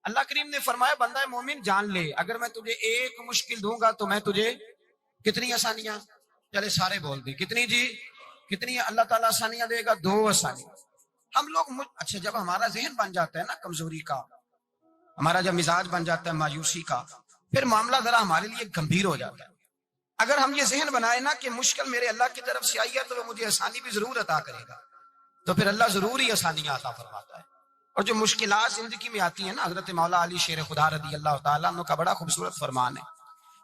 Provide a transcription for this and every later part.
اللہ کریم نے فرمایا بندہ مومن جان لے اگر میں تجھے ایک مشکل دوں گا تو میں تجھے کتنی آسانیاں، چلے سارے بول دی کتنی جی، کتنی اللہ تعالیٰ آسانیاں دے گا؟ 2 آسانیاں۔ ہم لوگ اچھا جب ہمارا ذہن بن جاتا ہے نا کمزوری کا، ہمارا جب مزاج بن جاتا ہے مایوسی کا، پھر معاملہ ذرا ہمارے لیے گمبھیر ہو جاتا ہے۔ اگر ہم یہ ذہن بنائے نا کہ مشکل میرے اللہ کی طرف سے آئی ہے تو وہ مجھے آسانی بھی ضرور عطا کرے گا، تو پھر اللہ ضرور ہی آسانیاں عطا فرماتا ہے۔ اور جو مشکلات زندگی میں آتی ہیں نا، حضرت مولا علی شیر خدا رضی اللہ تعالیٰ عنہ کا بڑا خوبصورت فرمان ہے۔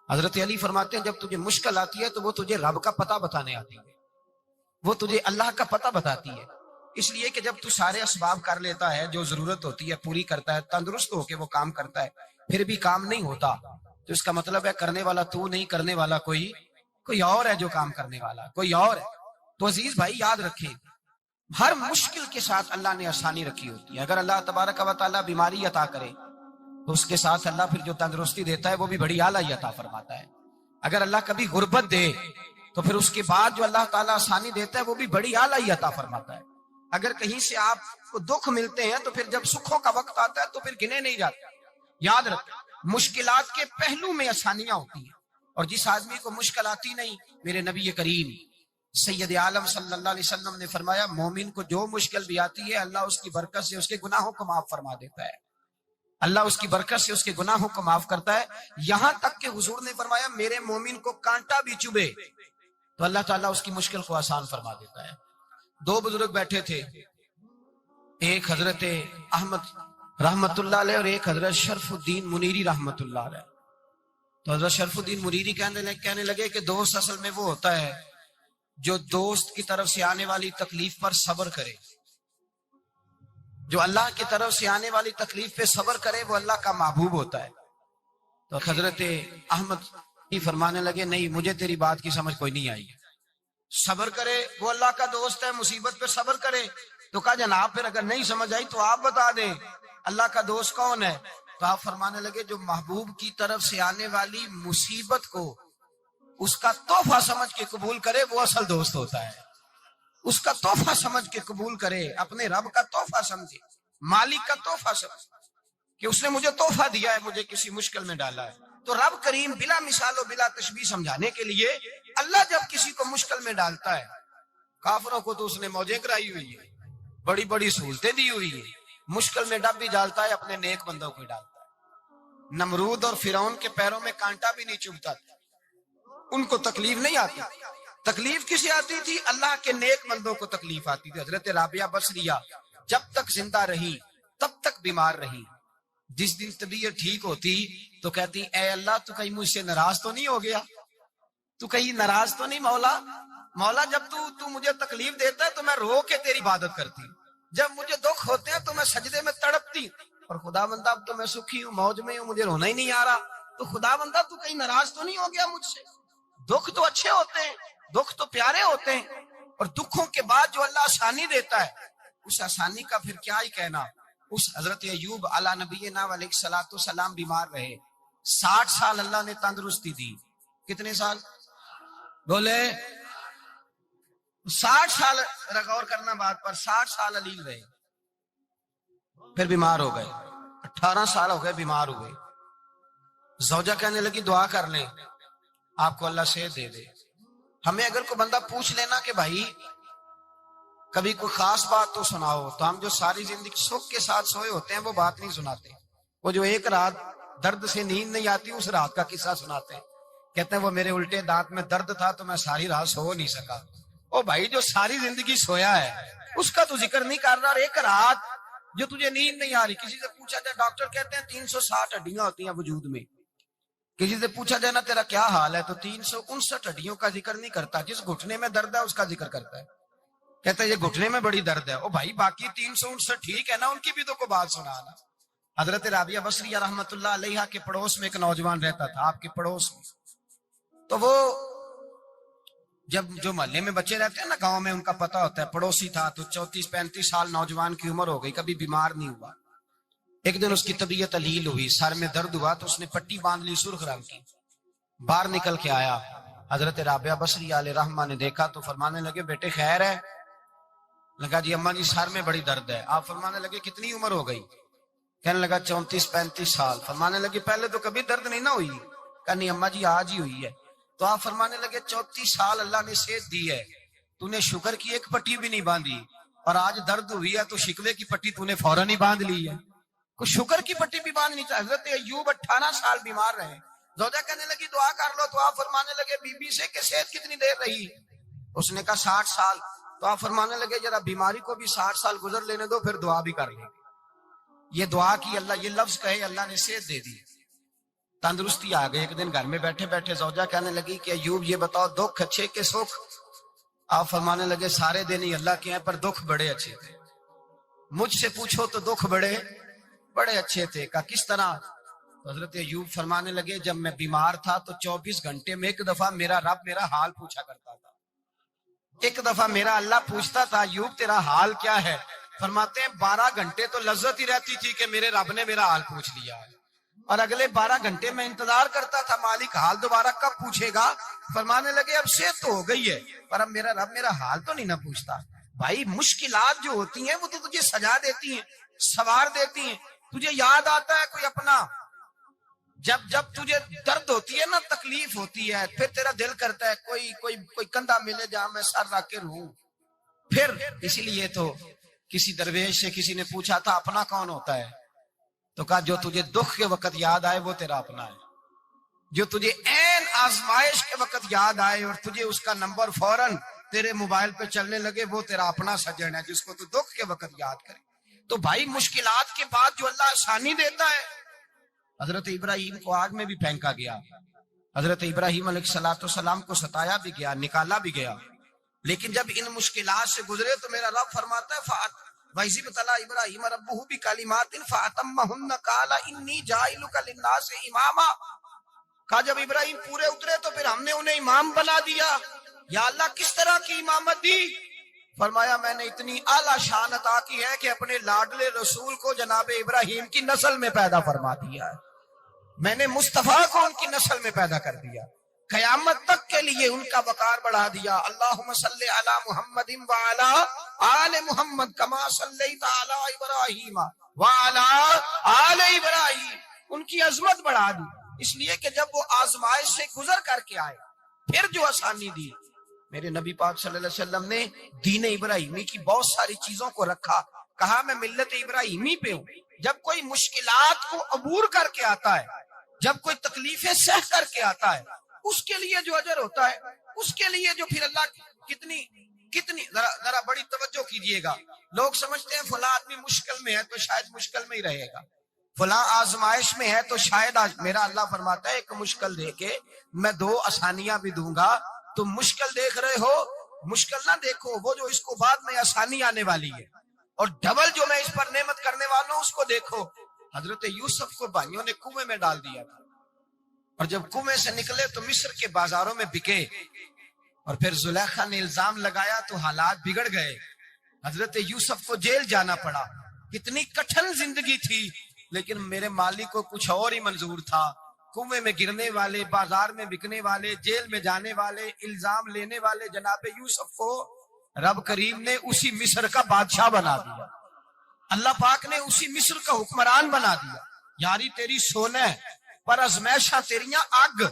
حضرت علی فرماتے ہیں جب تجھے مشکل آتی ہے تو وہ تجھے رب کا پتہ بتانے آتی ہے، وہ تجھے اللہ کا پتہ بتاتی ہے۔ اس لیے کہ جب تو سارے اسباب کر لیتا ہے، جو ضرورت ہوتی ہے پوری کرتا ہے، تندرست ہو کے وہ کام کرتا ہے، پھر بھی کام نہیں ہوتا، تو اس کا مطلب ہے کرنے والا تو نہیں، کرنے والا کوئی اور ہے، جو کام کرنے والا کوئی اور ہے۔ تو عزیز بھائی یاد رکھیں، ہر مشکل کے ساتھ اللہ نے آسانی رکھی ہوتی ہے۔ اگر اللہ تبارک و تعالیٰ بیماری عطا کرے تو اس کے ساتھ اللہ پھر جو تندرستی دیتا ہے وہ بھی بڑی اعلیٰ عطا فرماتا ہے۔ اگر اللہ کبھی غربت دے تو پھر اس کے بعد جو اللہ تعالیٰ آسانی دیتا ہے وہ بھی بڑی اعلیٰ عطا فرماتا ہے۔ اگر کہیں سے آپ کو دکھ ملتے ہیں تو پھر جب سکھوں کا وقت آتا ہے تو پھر گنے نہیں جاتے۔ یاد رکھیں مشکلات کے پہلو میں آسانیاں ہوتی ہیں، اور جس آدمی کو مشکل آتی نہیں، میرے نبی کریم سید عالم صلی اللہ علیہ وسلم نے فرمایا مومن کو جو مشکل بھی آتی ہے اللہ اس کی برکت سے اس کے گناہوں کو معاف فرما دیتا ہے، اللہ اس کی برکت سے اس کے گناہوں کو معاف کرتا ہے۔ یہاں تک کہ حضور نے فرمایا میرے مومن کو کانٹا بھی چبھے تو اللہ تعالیٰ اس کی مشکل کو آسان فرما دیتا ہے۔ 2 بزرگ بیٹھے تھے، ایک حضرت احمد رحمت اللہ علیہ اور ایک حضرت شرف الدین منیری رحمت اللہ علیہ۔ تو حضرت شرف الدین منیری کہنے لگے کہ دوست اصل میں وہ ہوتا ہے جو دوست کی طرف سے آنے والی تکلیف پر صبر کرے، جو اللہ کی طرف سے آنے والی تکلیف پہ صبر کرے وہ اللہ کا محبوب ہوتا ہے۔ تو حضرت احمد ہی فرمانے لگے نہیں مجھے تیری بات کی سمجھ کوئی نہیں آئی، صبر کرے وہ اللہ کا دوست ہے، مصیبت پہ صبر کرے۔ تو کہا جناب پھر اگر نہیں سمجھ آئی تو آپ بتا دیں اللہ کا دوست کون ہے؟ تو آپ فرمانے لگے جو محبوب کی طرف سے آنے والی مصیبت کو اس کا تحفہ سمجھ کے قبول کرے وہ اصل دوست ہوتا ہے۔ اس کا تحفہ سمجھ کے قبول کرے، اپنے رب کا تحفہ سمجھے، مالک کا تحفہ سمجھے کہ اس نے مجھے تحفہ دیا ہے، مجھے کسی مشکل میں ڈالا ہے۔ تو رب کریم بلا مثال و بلا تشبیہ سمجھانے کے لیے اللہ جب کسی کو مشکل میں ڈالتا ہے، کافروں کو تو اس نے موجیں کرائی ہوئی ہے، بڑی بڑی سہولتیں دی ہوئی ہیں، مشکل میں ڈب بھی ڈالتا ہے، اپنے نیک بندوں کو ڈالتا ہے۔ نمرود اور فرعون کے پیروں میں کانٹا بھی نہیں چبھتا تھا، ان کو تکلیف نہیں آتی۔ تکلیف کسے آتی تھی؟ اللہ کے نیک بندوں کو تکلیف آتی تھی۔ حضرت رابعہ بصریہ جب تک زندہ رہی تب تک بیمار رہی، جس دن طبیعت ٹھیک ہوتی تو کہتی اے اللہ تو کہیں مجھ سے ناراض تو نہیں ہو گیا، تو کہیں ناراض تو نہیں مولا جب تو مجھے تکلیف دیتا ہے تو میں رو کے تیری عبادت کرتی، جب مجھے دکھ ہوتے ہیں تو میں سجدے میں تڑپتی، اور خدا بندہ اب تو میں سکھی ہوں، موج میں ہوں، مجھے رونا ہی نہیں آ رہا، تو خدا بندہ تو کہیں ناراض تو نہیں ہو گیا مجھ سے؟ دکھ تو اچھے ہوتے ہیں، دکھ تو پیارے ہوتے ہیں، اور دکھوں کے بعد جو اللہ آسانی دیتا ہے اس آسانی کا پھر کیا ہی کہنا۔ اس حضرت ایوب علی نبینا علیہ الصلوۃ والسلام بیمار رہے، 60 سال اللہ نے تندرستی دی۔ کتنے سال بولے؟ 60 سال، غور کرنا بات پر، 60 سال علیل رہے، پھر بیمار ہو گئے، 18 سال ہو گئے بیمار ہوئے۔ زوجہ کہنے لگی دعا کر لیں آپ کو اللہ صحت دے دے۔ ہمیں اگر کوئی بندہ پوچھ لینا کہ بھائی کبھی کوئی خاص بات تو سناؤ، تو ہم جو ساری زندگی سکھ کے ساتھ سوئے ہوتے ہیں وہ بات نہیں سناتے، وہ جو ایک رات درد سے نیند نہیں آتی اس رات کا قصہ سناتے ہیں، کہتے ہیں وہ میرے الٹے دانت میں درد تھا تو میں ساری رات سو نہیں سکا۔ او بھائی جو ساری زندگی سویا ہے اس کا تو ذکر نہیں کر رہا، اور ایک رات جو تجھے نیند نہیں آ رہی، کسی سے پوچھا جائے، ڈاکٹر کہتے ہیں 360 ہڈیاں ہوتی ہیں وجود میں، کسی سے پوچھا جائے نا تیرا کیا حال ہے تو 359 ہڈیوں کا ذکر نہیں کرتا، جس گھٹنے میں درد ہے اس کا ذکر کرتا ہے، کہتا ہے یہ گھٹنے میں بڑی درد ہے۔ او بھائی باقی 359 ٹھیک ہے نا، ان کی بھی تو کوئی بات سنانا۔ حضرت رابعہ بصریہ رحمت اللہ علیہ کے پڑوس میں ایک نوجوان رہتا تھا، آپ کے پڑوس میں، تو وہ جب جو محلے میں بچے رہتے ہیں نا گاؤں میں، ان کا پتہ ہوتا ہے، پڑوسی تھا تو 34-35 سال نوجوان کی عمر ہو گئی، کبھی بیمار نہیں ہوا۔ ایک دن اس کی طبیعت علیل ہوئی، سر میں درد ہوا تو اس نے پٹی باندھ لی سرخ رنگ کی، باہر نکل کے آیا، حضرت رابعہ بصریہ علیہ رحمہ نے دیکھا تو فرمانے لگے بیٹے خیر ہے؟ لگا جی اماں جی سر میں بڑی درد ہے۔ آپ فرمانے لگے کتنی عمر ہو گئی؟ کہنے لگا 34-35 سال. فرمانے لگے پہلے تو کبھی درد نہیں نہ ہوئی. کہا نہیں اماں جی آج ہی ہوئی ہے. تو آپ فرمانے لگے 34 سال اللہ نے صحت دی ہے, تو نے شکر کی ایک پٹی بھی نہیں باندھی, اور آج درد ہوئی ہے تو شکوے کی پٹی تو نے فوراً ہی باندھ لی ہے. کوئی شکر کی پٹی بھی باندھنی چاہیے. حضرت ایوب 18 سال بیمار رہے. زوجہ کہنے لگی دعا کر لو, تو آپ فرمانے لگے بی بی سے کہ صحت کتنی دیر رہی؟ اس نے کہا 60 سال. تو آپ فرمانے لگے ذرا بیماری کو بھی 60 سال گزر لینے دو, پھر دعا بھی کر لیں. یہ دعا کی اللہ, یہ لفظ کہے اللہ نے صحت دے دی, تندرستی آ گئی. ایک دن گھر میں بیٹھے بیٹھے زوجہ کہنے لگی کہ ایوب یہ بتاؤ دکھ اچھے کہ سکھ؟ آپ فرمانے لگے سارے دن ہی اللہ کے ہیں, پر دکھ بڑے اچھے تھے. مجھ سے پوچھو تو دکھ بڑے اچھے تھے. کہا کس طرح؟ حضرت ایوب فرمانے لگے جب میں بیمار تھا تو 24 گھنٹے میں ایک دفعہ میرا رب میرا حال پوچھا کرتا تھا. ایک دفعہ میرا اللہ پوچھتا تھا ایوب تیرا حال کیا ہے؟ فرماتے ہیں 12 گھنٹے تو لذت ہی رہتی تھی کہ میرے رب نے میرا حال پوچھ لیا, اور اگلے 12 گھنٹے میں انتظار کرتا تھا مالک حال دوبارہ کب پوچھے گا. فرمانے لگے اب صحت تو ہو گئی ہے, پر اب میرا رب میرا حال تو نہیں نہ پوچھتا. بھائی مشکلات جو ہوتی ہیں وہ تو تجھے سجا دیتی ہیں, سوار دیتی ہیں. تجھے یاد آتا ہے کوئی اپنا, جب تجھے درد ہوتی ہے نا, تکلیف ہوتی ہے, پھر تیرا دل کرتا ہے کوئی کندھا ملے جہاں میں سر رکھ کے رہوں. پھر اسی لیے تو کسی درویش سے کسی نے پوچھا تھا اپنا کون ہوتا ہے, تو کہا جو تجھے دکھ کے وقت یاد آئے وہ تیرا اپنا ہے. جو تجھے عین آزمائش کے وقت یاد آئے اور تجھے اس کا نمبر فوراً تیرے موبائل پہ چلنے لگے, وہ تیرا اپنا سجن ہے جس کو تو دکھ کے وقت یاد کرے. تو بھائی مشکلات کے بعد جو اللہ آسانی دیتا ہے. حضرت ابراہیم کو آگ میں بھی پھینکا گیا, حضرت ابراہیم علیہ السلام کو ستایا بھی گیا, نکالا بھی گیا, لیکن جب ان مشکلات سے گزرے تو میرا رب فرماتا ہے وَإِذِ ابْتَلَىٰ إِبْرَاهِيمَ رَبُّهُ بِكَلِمَاتٍ فَأَتَمَّهُنَّ قَالَ إِنِّي جَاعِلُكَ لِلنَّاسِ إِمَامًا. کہا جب ابراہیم پورے اترے تو پھر ہم نے انہیں امام بنا دیا. یا اللہ کس طرح کی امامت دی؟ فرمایا میں نے اتنی اعلیٰ شان عطا کی ہے کہ اپنے لاڈلے رسول کو جناب ابراہیم کی نسل میں پیدا فرما دیا ہے. میں نے مصطفیٰ کو ان کی نسل میں پیدا کر دیا, قیامت تک کے لیے ان کا وقار بڑھا دیا. اللہم صلی علی محمد وعلی آل محمد کما صلیت علی ابراہیم وعلی آل ابراہیم. ان کی عظمت بڑھا دی, اس لیے کہ جب وہ آزمائش سے گزر کر کے آئے پھر جو آسانی دی. میرے نبی پاک صلی اللہ علیہ وسلم نے دین ابراہیمی کی بہت ساری چیزوں کو رکھا, کہا میں ملت ابراہیمی پہ ہوں. جب کوئی مشکلات کو عبور کر کے آتا ہے, جب کوئی تکلیفیں سہ کر کے آتا ہے, اس کے لیے جو اجر ہوتا ہے, اس کے لیے جو پھر اللہ کتنی ذرا بڑی توجہ کیجئے گا. لوگ سمجھتے ہیں فلاں آدمی مشکل میں ہے تو شاید مشکل میں ہی رہے گا, فلاں آزمائش میں ہے تو شاید میرا اللہ فرماتا ہے ایک مشکل دے کے میں 2 آسانیاں بھی دوں گا. تم مشکل دیکھ رہے ہو, مشکل نہ دیکھو, وہ جو اس کو بعد میں آسانی آنے والی ہے, اور ڈبل جو میں اس پر نعمت کرنے والا ہوں اس کو دیکھو. حضرت یوسف کو بھائیوں نے کنویں میں ڈال دیا تھا, اور جب کنویں سے نکلے تو مصر کے بازاروں میں بکے, اور پھر زلیخا نے الزام لگایا تو حالات بگڑ گئے. حضرت یوسف کو جیل جانا پڑا. کتنی کٹھن زندگی تھی, لیکن میرے مالک کو کچھ اور ہی منظور تھا. کنویں میں گرنے والے, بازار میں بکنے والے, جیل میں جانے والے, الزام لینے والے جناب یوسف کو رب کریم نے اسی مصر کا بادشاہ بنا دیا. اللہ پاک نے اسی مصر کا حکمران بنا دیا. یاری تیری سونا ہے پر ازمیشاں تیریاں اگ,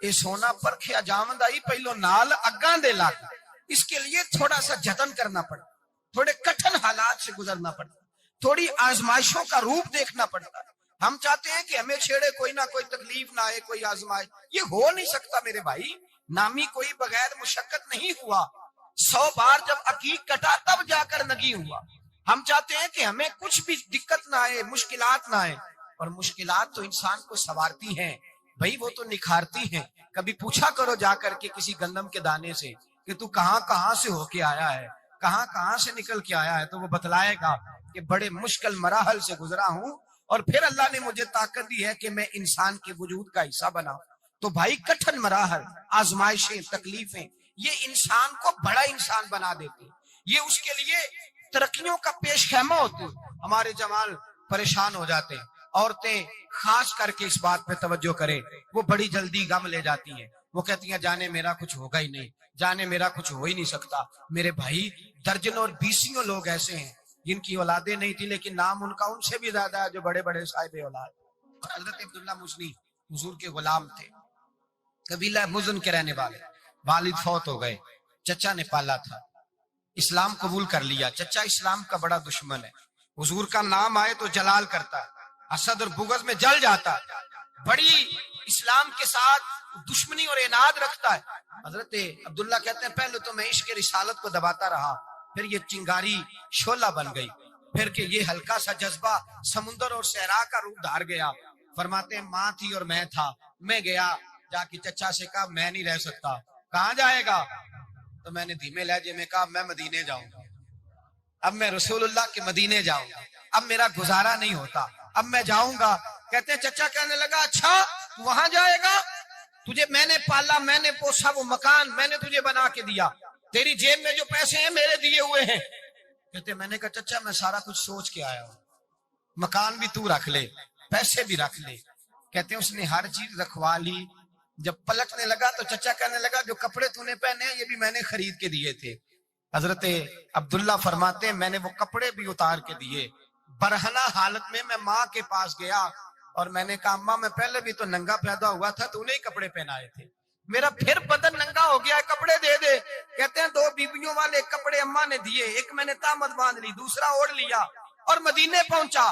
اے سونا پرکھیا جامد آئی پہلو نال اگاں دے لگ. اس کے لیے تھوڑا سا جتن کرنا پڑتا, تھوڑے کٹھن حالات سے گزرنا پڑتا, تھوڑی آزمائشوں کا روپ دیکھنا پڑتا ہے. ہم چاہتے ہیں کہ ہمیں چھیڑے کوئی نہ کوئی تکلیف نہ آئے, کوئی آزمائش. یہ ہو نہیں سکتا میرے بھائی, نامی کوئی بغیر مشقت نہیں ہوا. 100 بار جب عقیق کٹا تب جا کر نگی ہوا. ہم چاہتے ہیں کہ ہمیں کچھ بھی دقت نہ آئے, مشکلات نہ آئے, اور مشکلات تو انسان کو سنوارتی ہیں بھائی, وہ تو نکھارتی ہیں. کبھی پوچھا کرو جا کر کے کسی گندم کے دانے سے کہ تو کہاں سے ہو کے آیا ہے, کہاں سے نکل کے آیا ہے, تو وہ بتلائے گا کہ بڑے مشکل مراحل سے گزرا ہوں, اور پھر اللہ نے مجھے طاقت دی ہے کہ میں انسان کے وجود کا حصہ بنا. تو بھائی کٹھن مراحل, آزمائشیں, تکلیفیں, یہ انسان کو بڑا انسان بنا دیتے, یہ اس کے لیے ترقیوں کا پیش خیمہ ہوتے. ہمارے جوان پریشان ہو جاتے ہیں, عورتیں خاص کر کے اس بات پہ توجہ کریں, وہ بڑی جلدی غم لے جاتی ہیں. وہ کہتی ہیں جانے میرا کچھ ہوگا ہی نہیں, جانے میرا کچھ ہو ہی نہیں سکتا. میرے بھائی درجنوں اور بیسیوں لوگ ایسے ہیں جن کی اولادیں نہیں تھی لیکن نام ان کا ان سے بھی زیادہ ہے جو بڑے بڑے صاحب اولاد. حضرت عبداللہ مزنی حضور کے غلام تھے, قبیلہ مزن کے رہنے والے. والد فوت ہو گئے, چچا نے پالا تھا, اسلام قبول کر لیا. چچا اسلام کا بڑا دشمن ہے, حضور کا نام آئے تو جلال کرتا ہے, حسد اور بغض میں جل جاتا ہے, بڑی اسلام کے ساتھ دشمنی اور عناد رکھتا ہے. حضرت عبداللہ کہتے ہیں پہلے تو میں عشق رسالت کو دباتا رہا, پھر یہ چنگاری شعلہ بن گئی, پھر کہ یہ ہلکا سا جذبہ سمندر اور صحرا کا روپ دھار گیا. فرماتے ہیں ماں تھی اور میں تھا, میں گیا جا کے چچا سے کہا میں نہیں رہ سکتا. کہاں جائے گا؟ تو میں نے دھیمے لہجے میں کہا میں مدینے جاؤں گا, اب میں رسول اللہ کے مدینے جاؤں گا, اب میرا گزارا نہیں ہوتا, اب میں جاؤں گا. کہتے ہیں چچا کہنے لگا اچھا تو وہاں جائے گا, تجھے میں نے پالا, میں نے پوسا, وہ مکان میں نے تجھے بنا کے دیا, تیری جیب میں جو پیسے ہیں میرے دیے ہوئے ہیں. کہتے ہیں میں نے کہا چچا میں سارا کچھ سوچ کے آیا ہوں, مکان بھی تو رکھ لے, پیسے بھی رکھ لے. کہتے ہیں اس نے ہر چیز رکھوا لی. جب پلٹنے لگا تو چچا کہنے لگا جو کپڑے تو نے پہنے ہیں یہ بھی میں نے خرید کے دیے تھے. حضرت عبداللہ فرماتے ہیں میں نے وہ کپڑے بھی اتار کے دیے. برہنہ حالت میں ماں کے پاس گیا اور میں نے کہا اماں میں پہلے بھی تو ننگا پیدا ہوا تھا, تو انہیں کپڑے پہنائے تھے, میرا پھر بدن ننگا ہو گیا ہے, کپڑے دے دے. کہتے ہیں 2 بیویوں والے کپڑے اماں نے دیے, ایک میں نے تامت باندھ لی, دوسرا اوڑھ لیا اور مدینے پہنچا.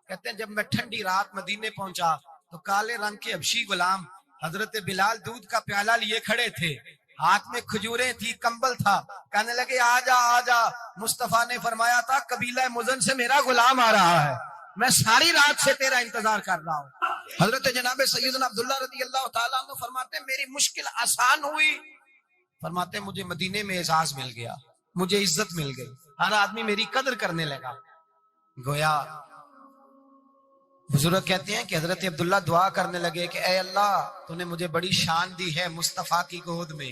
کہتے ہیں جب میں ٹھنڈی رات مدینے پہنچا تو کالے رنگ کے حبشی غلام حضرت بلال دودھ کا پیالہ لیے کھڑے تھے, ہاتھ میں کھجوریں تھی, کمبل تھا. کہنے لگے آجا آجا, مصطفیٰ نے فرمایا تھا قبیلہ مزن سے میرا غلام آ رہا ہے, میں ساری رات سے تیرا انتظار کر رہا ہوں. حضرت جناب سیدنا عبداللہ رضی اللہ تعالیٰ عنہ فرماتے ہیں میری مشکل آسان ہوئی. فرماتے ہیں مجھے مدینے میں اعزاز مل گیا, مجھے عزت مل گئی, ہر آدمی میری قدر کرنے لگا. گویا بزرگ کہتے ہیں کہ حضرت عبداللہ دعا کرنے لگے کہ اے اللہ تو نے مجھے بڑی شان دی ہے مصطفیٰ کی گود میں,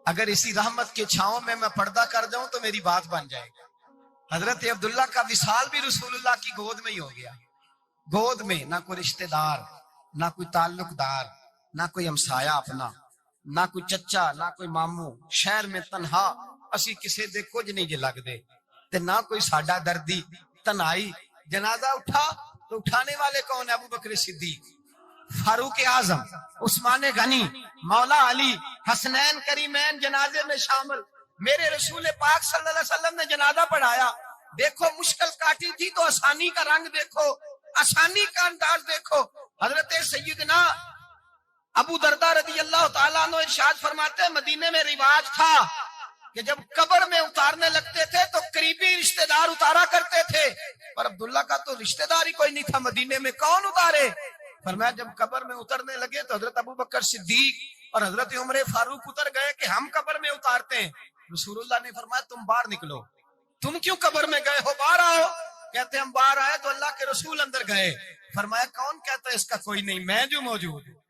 اگر اسی رحمت کے چھاؤں میں پردہ کر جاؤں تو میری بات بن جائے گی. حضرت عبداللہ کا وصال بھی رسول اللہ کی گود میں ہی ہو گیا. گود میں نہ کوئی رشتہ دار, نہ کوئی تعلق دار, نہ کوئی ہمسایہ اپنا, نہ کوئی چچا, نہ کوئی ماموں, شہر میں تنہا اسی کسے دے کچھ نہیں جے لگ دے, تے نہ کوئی ساڈا دردی. تنہائی, جنازہ اٹھا تو اٹھانے والے کون ہیں؟ ابو بکر صدیق, فاروق اعظم, عثمان غنی, مولا علی, حسنین کریمین جنازے میں شامل. میرے رسول پاک صلی اللہ علیہ وسلم نے جنازہ پڑھایا. دیکھو مشکل کاٹی تھی تو آسانی کا رنگ دیکھو, آسانی کا انداز دیکھو. حضرت سیدنا ابو دردہ رضی اللہ تعالیٰ عنہ ارشاد فرماتے ہیں مدینے میں رواج تھا کہ جب قبر میں اتارنے لگتے تھے تو قریبی رشتہ دار اتارا کرتے تھے, پر عبداللہ کا تو رشتہ دار ہی کوئی نہیں تھا, مدینے میں کون اتارے؟ فرمایا جب قبر میں اترنے لگے تو حضرت ابو بکر صدیق اور حضرت عمر فاروق اتر گئے کہ ہم قبر میں اتارتے ہیں. رسول اللہ نے فرمایا تم باہر نکلو, تم کیوں قبر میں گئے ہو, باہر آؤ. کہتے ہیں ہم باہر آئے تو اللہ کے رسول اندر گئے. فرمایا کون کہتا ہے اس کا کوئی نہیں, میں جو موجود ہوں.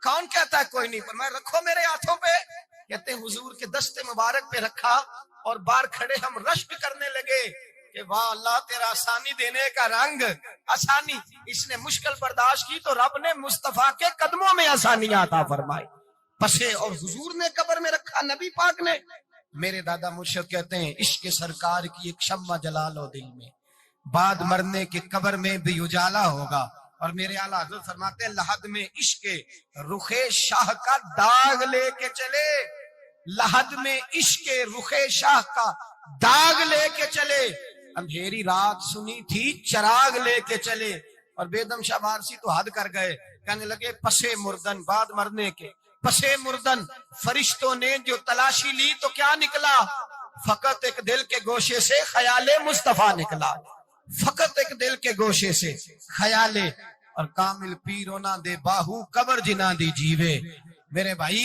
کون کہتا ہے کوئی نہیں؟ فرمایا رکھو میرے ہاتھوں پہ. کہتے ہیں حضور کے دستے مبارک پہ رکھا اور باہر کھڑے ہم رشک کرنے لگے کہ واہ اللہ تیرا آسانی دینے کا رنگ, آسانی. اس نے مشکل برداشت کی تو رب نے مصطفیٰ کے قدموں میں آسانی عطا فرمائی. پسے اور حضور نے قبر میں رکھا, نبی پاک نے. میرے دادا مرشد کہتے ہیں عشق سرکار کی ایک شمع جلا لو دل میں, بعد مرنے کے قبر میں بھی اجالا ہوگا. اور میرے اعلیٰ حضرت فرماتے ہیں لحد میں عشق رخ شاہ کا داغ لے کے چلے, لحد میں عشق رخ شاہ کا داغ لے کے چلے, اندھیری رات سنی تھی چراغ لے کے چلے. اور بیدم شاہ وارسی تو حد کر گئے, کہنے لگے پسے مردن, بعد مرنے کے پسے مردن فرشتوں نے جو تلاشی لی تو کیا نکلا؟ فقط ایک دل کے گوشے سے خیال مصطفیٰ نکلا, فقط ایک دل کے گوشے سے خیال. اور کامل پیرو نہ دے باہو قبر جنا دی جیوے. میرے بھائی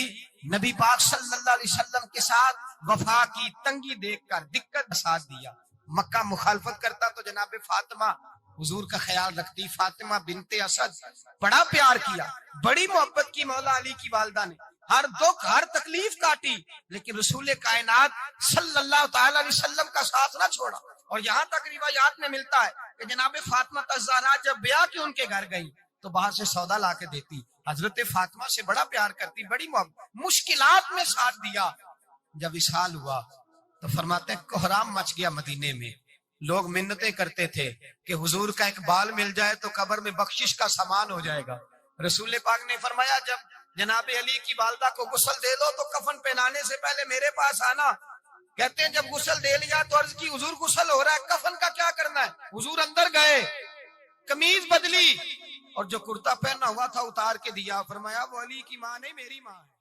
نبی پاک صلی اللہ علیہ وسلم کے ساتھ وفا کی تنگی دیکھ کر دقت ساتھ دیا. مکہ مخالفت کرتا تو جناب فاطمہ حضور کا خیال رکھتی. فاطمہ بنت اسد بڑا پیار کیا, بڑی محبت کی مولا علی کی والدہ نے, ہر دکھ ہر تکلیف کاٹی, لیکن رسول کائنات صلی اللہ تعالی علیہ وسلم کا ساتھ نہ چھوڑا. اور یہاں تک روایات میں ملتا ہے کہ جناب فاطمہ الزہرا جب بیاہ کے ان کے گھر گئی تو باہر سے سودا لا کے دیتی. حضرت فاطمہ سے بڑا پیار کرتی, بڑی محبت, مشکلات میں ساتھ دیا. جب وصال ہوا تو فرماتے ہیں کوہرام مچ گیا مدینے میں, لوگ منتیں کرتے تھے کہ حضور کا ایک بال مل جائے تو قبر میں بخشش کا سامان ہو جائے گا. رسول پاک نے فرمایا جب جناب علی کی والدہ کو غسل دے دو تو کفن پہنانے سے پہلے میرے پاس آنا. کہتے ہیں جب غسل دے لیا تو عرض کی حضور غسل ہو رہا ہے, کفن کا کیا کرنا ہے؟ حضور اندر گئے, قمیض بدلی اور جو کرتا پہنا ہوا تھا اتار کے دیا. فرمایا وہ علی کی ماں نہیں میری ماں ہے.